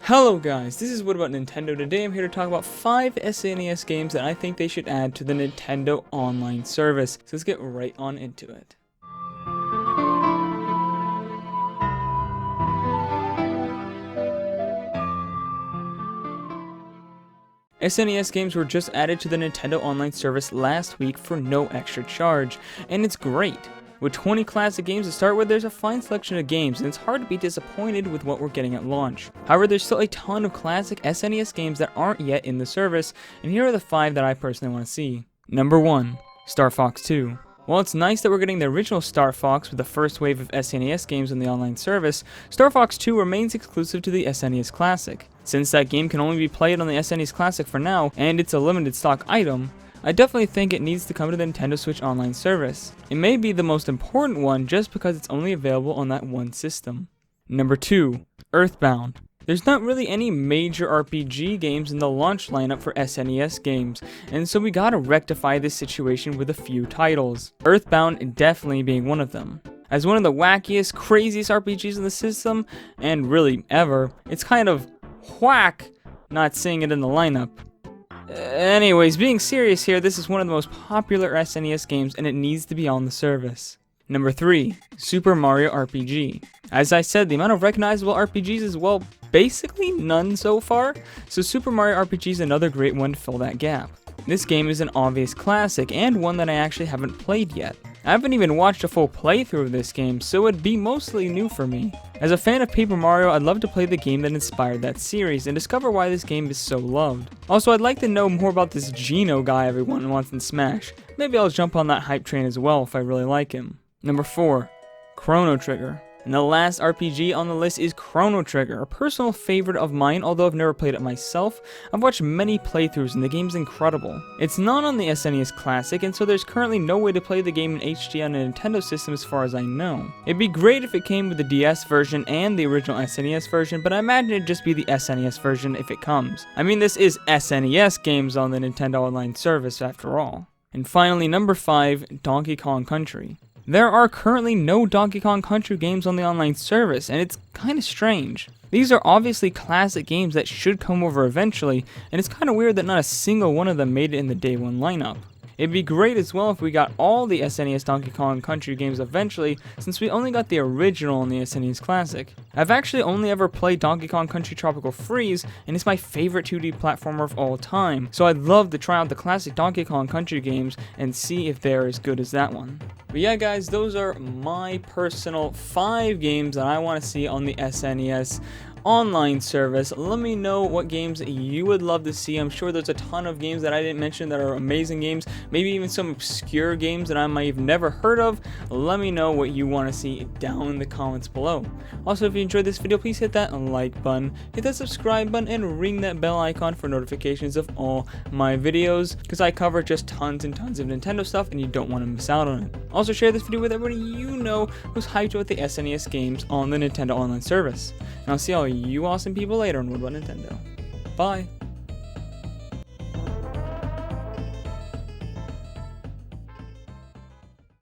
Hello guys, this is What About Nintendo. Today I'm here to talk about 5 SNES games that I think they should add to the Nintendo Online service. So let's get right on into it. SNES games were just added to the Nintendo Online service last week for no extra charge, and it's great. With 20 classic games to start with, there's a fine selection of games, and it's hard to be disappointed with what we're getting at launch. However, there's still a ton of classic SNES games that aren't yet in the service, and here are the 5 that I personally want to see. Number 1. Star Fox 2. While it's nice that we're getting the original Star Fox with the first wave of SNES games in the online service, Star Fox 2 remains exclusive to the SNES Classic. Since that game can only be played on the SNES Classic for now, and it's a limited stock item, I definitely think it needs to come to the Nintendo Switch Online service. It may be the most important one just because it's only available on that one system. Number 2. Earthbound. There's not really any major RPG games in the launch lineup for SNES games, and so we gotta rectify this situation with a few titles. Earthbound definitely being one of them. As one of the wackiest, craziest RPGs in the system, and really ever, it's kind of whack not seeing it in the lineup. Anyways, being serious here, this is one of the most popular SNES games and it needs to be on the service. Number 3. Super Mario RPG. As I said, the amount of recognizable RPGs is, well, basically none so far, so Super Mario RPG is another great one to fill that gap. This game is an obvious classic and one that I actually haven't played yet. I haven't even watched a full playthrough of this game, so it'd be mostly new for me. As a fan of Paper Mario, I'd love to play the game that inspired that series and discover why this game is so loved. Also, I'd like to know more about this Geno guy everyone wants in Smash. Maybe I'll jump on that hype train as well if I really like him. Number 4. Chrono Trigger. And the last RPG on the list is Chrono Trigger, a personal favorite of mine, although I've never played it myself. I've watched many playthroughs and the game's incredible. It's not on the SNES Classic, and so there's currently no way to play the game in HD on a Nintendo system as far as I know. It'd be great if it came with the DS version and the original SNES version, but I imagine it'd just be the SNES version if it comes. I mean, this is SNES games on the Nintendo Online service after all. And finally, number 5, Donkey Kong Country. There are currently no Donkey Kong Country games on the online service, and it's kinda strange. These are obviously classic games that should come over eventually, and it's kinda weird that not a single one of them made it in the day one lineup. It'd be great as well if we got all the SNES Donkey Kong Country games eventually, since we only got the original in the SNES Classic. I've actually only ever played Donkey Kong Country Tropical Freeze, and it's my favorite 2D platformer of all time, so I'd love to try out the classic Donkey Kong Country games and see if they're as good as that one. But yeah guys, those are my personal 5 games that I want to see on the SNES Online service. Let me know what games you would love to see. I'm sure there's a ton of games that I didn't mention that are amazing games, maybe even some obscure games that I might have never heard of. Let me know what you want to see down in the comments below. Also, if you enjoyed this video, please hit that like button, hit that subscribe button, and ring that bell icon for notifications of all my videos, because I cover just tons and tons of Nintendo stuff and you don't want to miss out on it. Also, share this video with everybody you know who's hyped about the SNES games on the Nintendo Online service. And I'll see all you awesome people later on What About Nintendo. Bye!